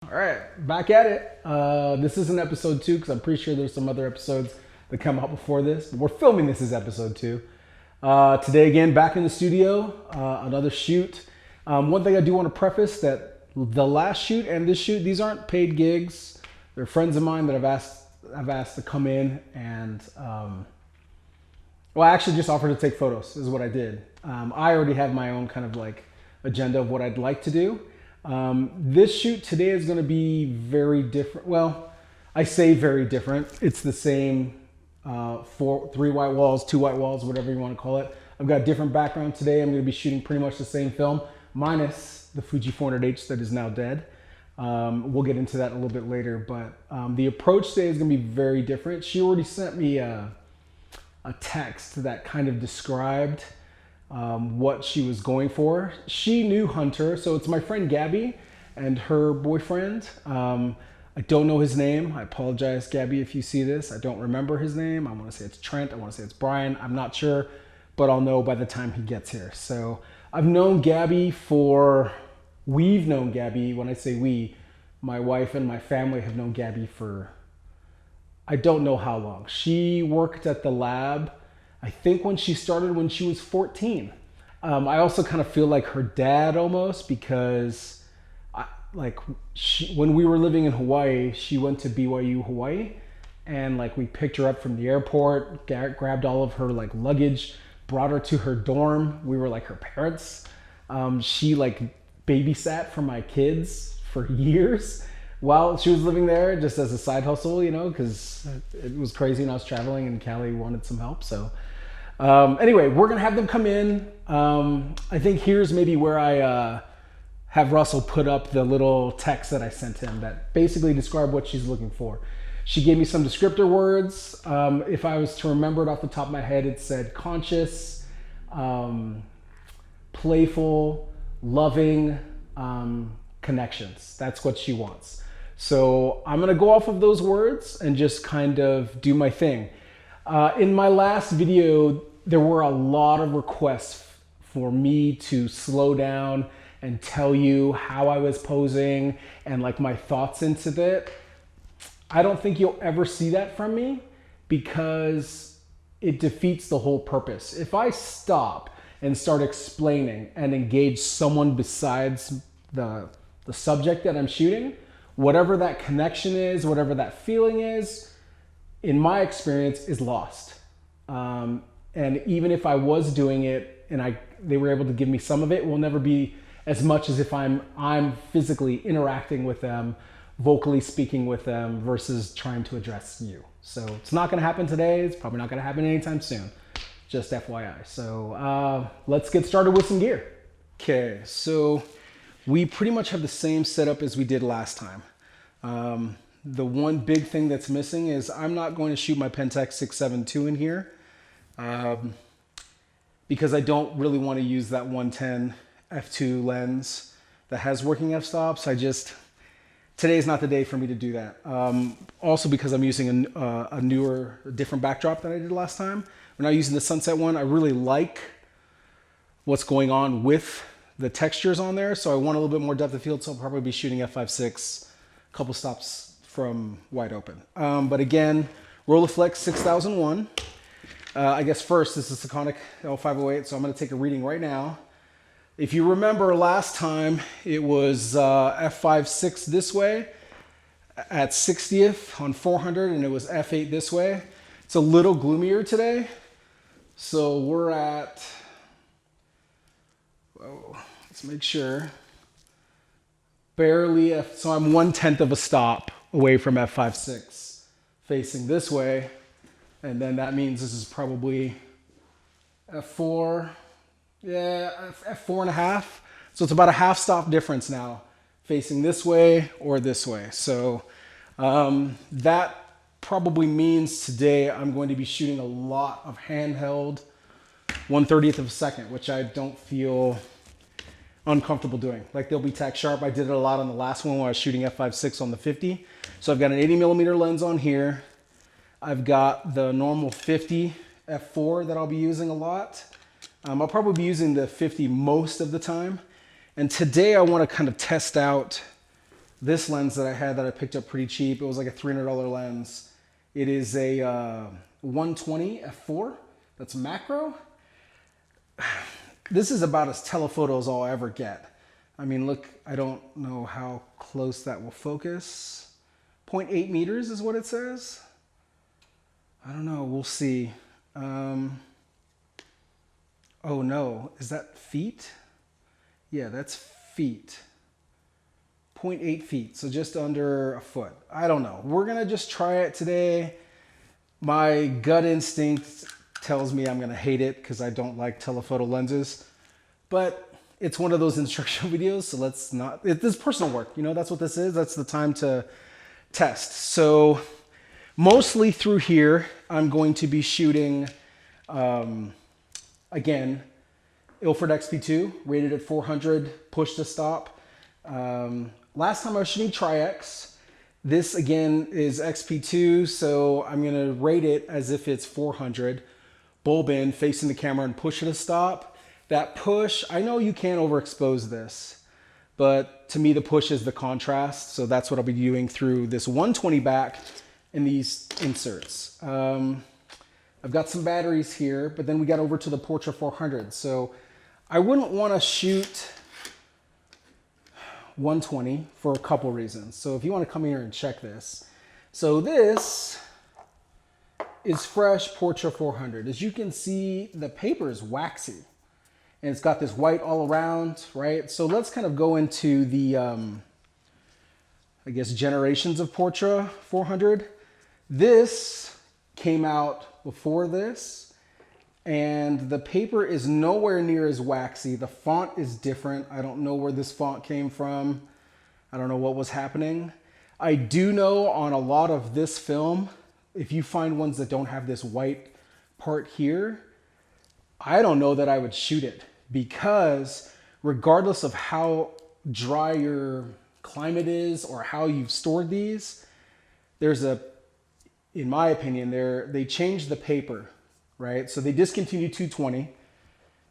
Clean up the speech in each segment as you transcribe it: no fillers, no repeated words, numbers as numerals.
All right, back at it. This isn't episode 2 because I'm pretty sure there's some other episodes that come out before this, but we're filming this as episode 2. Today, again, back in the studio, another shoot. One thing I do want to preface that the last shoot and this shoot, these aren't paid gigs. They're friends of mine that I've asked to come in and, well, I actually just offered to take photos, is what I did. I already have my own kind of like agenda of what I'd like to do. This shoot today is going to be very different. Well, I say very different. It's the same 3 white walls, 2 white walls, whatever you want to call it. I've got a different background today. I'm going to be shooting pretty much the same film, minus the Fuji 400H that is now dead. We'll get into that a little bit later, but the approach today is going to be very different. She already sent me a text that kind of described what she was going for. She knew Hunter, so it's my friend Gabi and her boyfriend. I don't know his name. I apologize, Gabi, if you see this. I don't remember his name. I want to say it's Trent. I want to say it's Brian. I'm not sure, but I'll know by the time he gets here. So I've known Gabi we've known Gabi. When I say we, my wife and my family have known Gabi for I don't know how long. She worked at the lab, I think when she started when she was 14. I also kind of feel like her dad almost because when we were living in Hawaii, she went to BYU Hawaii and like we picked her up from the airport, grabbed all of her like luggage, brought her to her dorm. We were like her parents. She like babysat for my kids for years while she was living there just as a side hustle, you know, because it was crazy and I was traveling and Callie wanted some help. So anyway, we're going to have them come in. I think here's maybe where I have Russell put up the little text that I sent him that basically describe what she's looking for. She gave me some descriptor words. If I was to remember it off the top of my head, it said conscious, playful, loving, connections. That's what she wants. So I'm going to go off of those words and just kind of do my thing. In my last video, there were a lot of requests for me to slow down and tell you how I was posing and like my thoughts into it. I don't think you'll ever see that from me because it defeats the whole purpose. If I stop and start explaining and engage someone besides the subject that I'm shooting, whatever that connection is, whatever that feeling is, in my experience, is lost. And even if I was doing it and they were able to give me some of it, will never be as much as if I'm physically interacting with them, vocally speaking with them versus trying to address you. So it's not gonna happen today. It's probably not gonna happen anytime soon. Just FYI. So let's get started with some gear. Okay, so we pretty much have the same setup as we did last time. The one big thing that's missing is I'm not going to shoot my Pentax 672 in here because I don't really want to use that 110 f2 lens that has working f-stops. Today's not the day for me to do that. Also because I'm using a different backdrop than I did last time. We're not using the sunset one. I really like what's going on with the textures on there, so I want a little bit more depth of field, so I'll probably be shooting f5.6, a couple stops from wide open. But again, Rolleiflex 6001. I guess first, this is Sekonic L508, so I'm going to take a reading right now. If you remember last time, it was f5.6 this way at 60th on 400, and it was f8 this way. It's a little gloomier today, so we're at, let's make sure, barely so I'm 1/10 of a stop away from f5.6 facing this way, and then that means this is probably f4, yeah, f4.5. So it's about a half stop difference now facing this way or this way. So that probably means today I'm going to be shooting a lot of handheld 1/30th of a second, which I don't feel uncomfortable doing. Like they'll be tack sharp. I did it a lot on the last one when I was shooting f5.6 on the 50. So I've got an 80mm lens on here. I've got the normal 50 f4 that I'll be using a lot. I'll probably be using the 50 most of the time. And today I want to kind of test out this lens that I had that I picked up pretty cheap. It was like a $300 lens. It is a 120 f4. That's macro. This is about as telephoto as I'll ever get. I mean, look, I don't know how close that will focus. 0.8 meters is what it says. I don't know, we'll see. Oh no, is that feet? Yeah, that's feet. 0.8 feet, so just under a foot. I don't know. We're gonna just try it today. My gut instinct tells me I'm gonna hate it because I don't like telephoto lenses, but it's one of those instructional videos, so let's not, this is personal work, you know, that's what this is. That's the time to test. So mostly through here, I'm going to be shooting, again, Ilford XP2, rated at 400, push to stop. Last time I was shooting Tri-X. This again is XP2, so I'm gonna rate it as if it's 400. Bulb in, facing the camera and push it to stop. That push, I know you can't overexpose this, but to me the push is the contrast, so that's what I'll be doing through this 120 back and these inserts. I've got some batteries here, but then we got over to the Portra 400, so I wouldn't want to shoot 120 for a couple reasons. So if you want to come here and check this. So this is fresh Portra 400. As you can see, the paper is waxy and it's got this white all around, right? So let's kind of go into the, I guess, generations of Portra 400. This came out before this, and the paper is nowhere near as waxy. The font is different. I don't know where this font came from. I don't know what was happening. I do know on a lot of this film, if you find ones that don't have this white part here, I don't know that I would shoot it, because regardless of how dry your climate is or how you've stored these, there's a, in my opinion, they changed the paper, right? So they discontinued 220,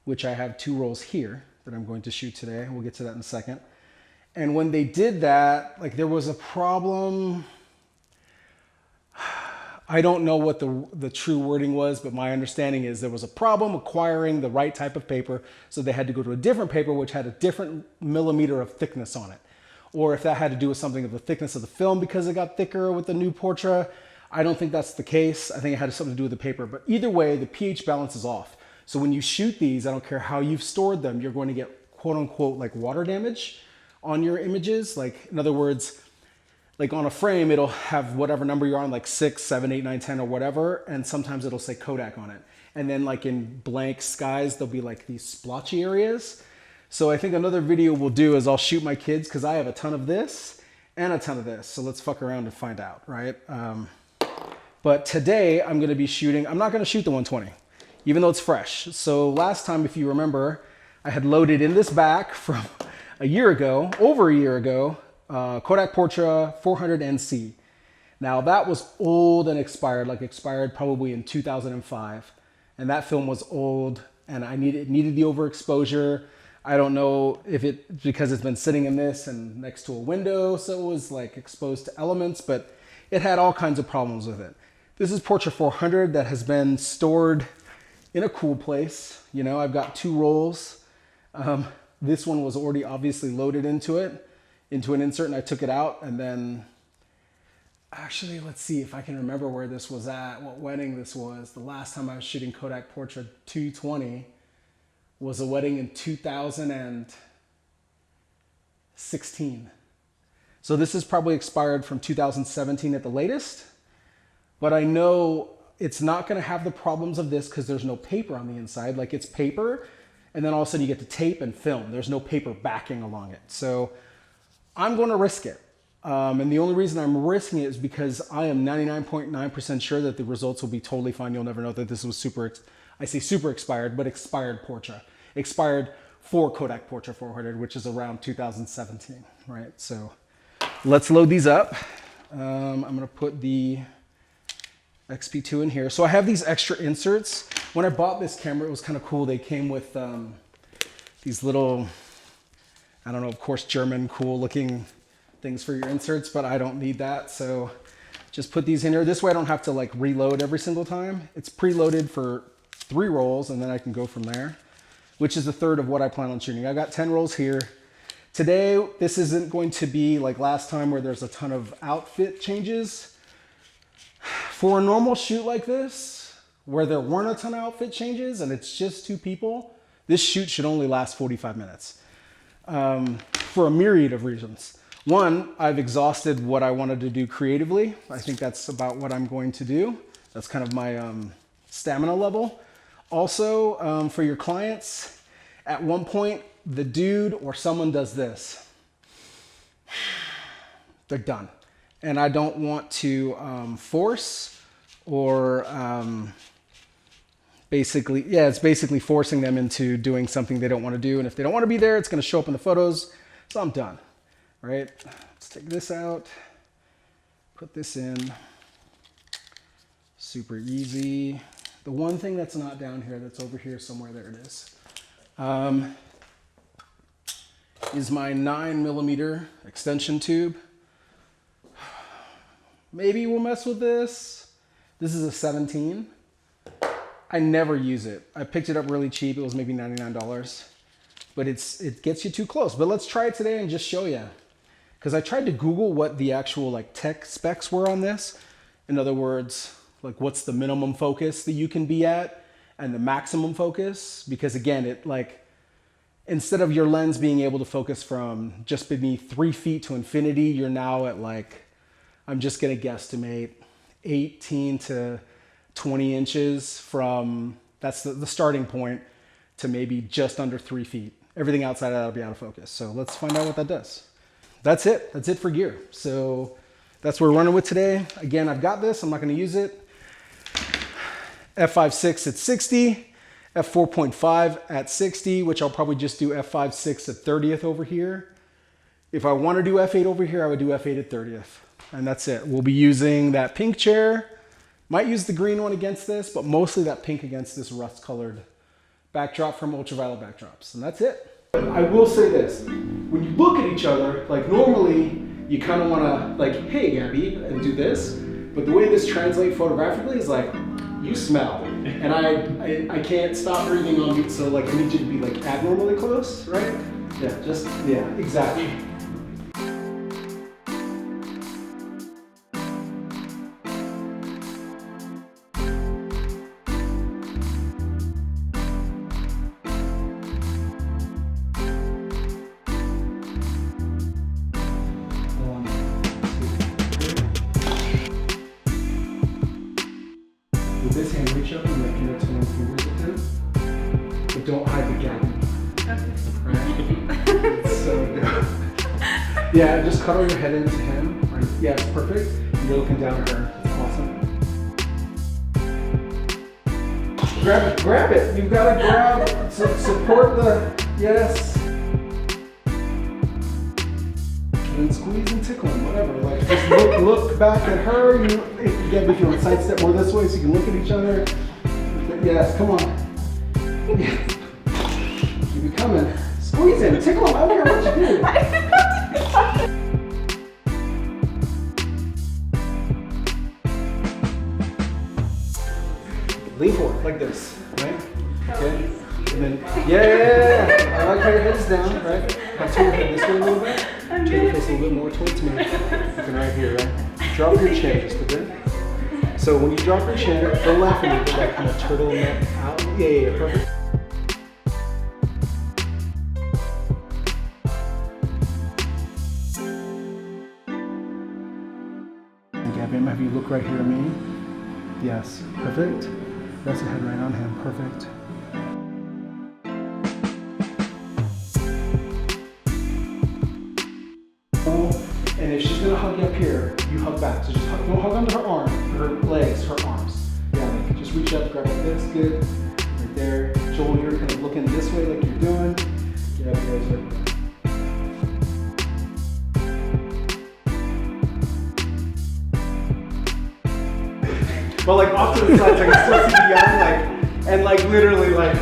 which I have 2 rolls here that I'm going to shoot today. We'll get to that in a second. And when they did that, like, there was a problem. I don't know what the true wording was, but my understanding is there was a problem acquiring the right type of paper, so they had to go to a different paper which had a different millimeter of thickness on it. Or if that had to do with something of the thickness of the film because it got thicker with the new Portra. I don't think that's the case. I think it had something to do with the paper. But either way, the pH balance is off. So when you shoot these, I don't care how you've stored them, you're going to get quote unquote like water damage on your images. Like, in other words, like on a frame, it'll have whatever number you're on, like 6, 7, 8, 9, 10 or whatever. And sometimes it'll say Kodak on it. And then like in blank skies, there'll be like these splotchy areas. So I think another video we'll do is I'll shoot my kids, because I have a ton of this and a ton of this. So let's fuck around and find out, right? But today I'm gonna be shooting, I'm not gonna shoot the 120, even though it's fresh. So last time, if you remember, I had loaded in this back from a year ago, over a year ago, Kodak Portra 400 NC. Now that was old and expired, like expired probably in 2005. And that film was old and it needed the overexposure. I don't know if it's because it's been sitting in this and next to a window, so it was like exposed to elements, but it had all kinds of problems with it. This is Portra 400 that has been stored in a cool place. You know, I've got 2 rolls. This one was already obviously loaded into it, into an insert, and I took it out. And then, actually, let's see if I can remember where this was at, what wedding this was. The last time I was shooting Kodak Portra 220 was a wedding in 2016. So this is probably expired from 2017 at the latest. But I know it's not going to have the problems of this because there's no paper on the inside. Like, it's paper, and then all of a sudden you get to tape and film. There's no paper backing along it. So I'm going to risk it. And the only reason I'm risking it is because I am 99.9% sure that the results will be totally fine. You'll never know that this was super expired, but expired Portra. Expired for Kodak Portra 400, which is around 2017, right? So let's load these up. I'm going to put the XP2 in here. So I have these extra inserts. When I bought this camera, it was kind of cool. They came with these little, I don't know, of course, German cool looking things for your inserts, but I don't need that. So just put these in here. This way I don't have to like reload every single time. It's preloaded for 3 rolls and then I can go from there, which is a third of what I plan on shooting. I got 10 rolls here. Today, this isn't going to be like last time where there's a ton of outfit changes. For a normal shoot like this, where there weren't a ton of outfit changes and it's just 2 people, this shoot should only last 45 minutes for a myriad of reasons. One, I've exhausted what I wanted to do creatively. I think that's about what I'm going to do. That's kind of my stamina level. Also, for your clients, at one point, the dude or someone does this. They're done. And I don't want to force or basically, yeah, it's basically forcing them into doing something they don't want to do. And if they don't want to be there, it's going to show up in the photos. So I'm done. All right, let's take this out, put this in. Super easy. The one thing that's not down here, that's over here somewhere, there it is my 9mm extension tube. Maybe we'll mess with this. This is a 17. I never use it. I picked it up really cheap. It was maybe $99, but it gets you too close. But let's try it today and just show you. Because I tried to Google what the actual like tech specs were on this. In other words, like what's the minimum focus that you can be at and the maximum focus. Because again, it like, instead of your lens being able to focus from just beneath 3 feet to infinity, you're now at like, I'm just gonna guesstimate 18 to 20 inches from, that's the starting point, to maybe just under 3 feet. Everything outside of that will be out of focus. So let's find out what that does. That's it for gear. So that's what we're running with today. Again, I've got this, I'm not gonna use it. f5.6 at 60, f4.5 at 60, which I'll probably just do f5.6 at 30th over here. If I wanna do f8 over here, I would do f8 at 30th. And that's it. We'll be using that pink chair. Might use the green one against this, but mostly that pink against this rust colored backdrop from Ultraviolet Backdrops. And that's it. I will say this, when you look at each other, like normally you kind of want to like, hey Gabby, and do this, but the way this translates photographically is like, you smell, and I can't stop breathing on you, so like I need you to be like abnormally close, right? Yeah, exactly. With this hand, reach up and like connect to one finger with him, but don't hide the gap. Okay. Right? It's so good. Yeah, just cuddle your head into him. Right? Yeah, it's perfect. And you're looking down at her. It's awesome. Grab it. You've got to grab. Support the, yes. And then squeeze and tickle him, whatever. Like just look back at her. Again, if you want to sidestep more this way so you can look at each other. Yes, come on. Yes. Keep it coming. Squeeze him, tickle him. I don't care what you do. Lean forward like this, right? Okay. And then, yeah. I like how your head's down, right? Have turn your head this way a little bit. Turn your face a little bit more towards me. Looking right here, right? Drop your chin just a bit. So when you drop your chin, the left and you get that kind of turtleneck out. Yeah, perfect. And Gabby, have you look right here at me? Yes, perfect. Rest the head right on him, perfect. And if she's gonna hug you up here, you hug back. So just don't hug onto her arm, her legs, her arms. Yeah, like just reach up, grab like this, good. Right there. Joel, you're kind of looking this way like you're doing. Get up here, right there. But like off to the sides, I can still see the eye, like, and like literally like,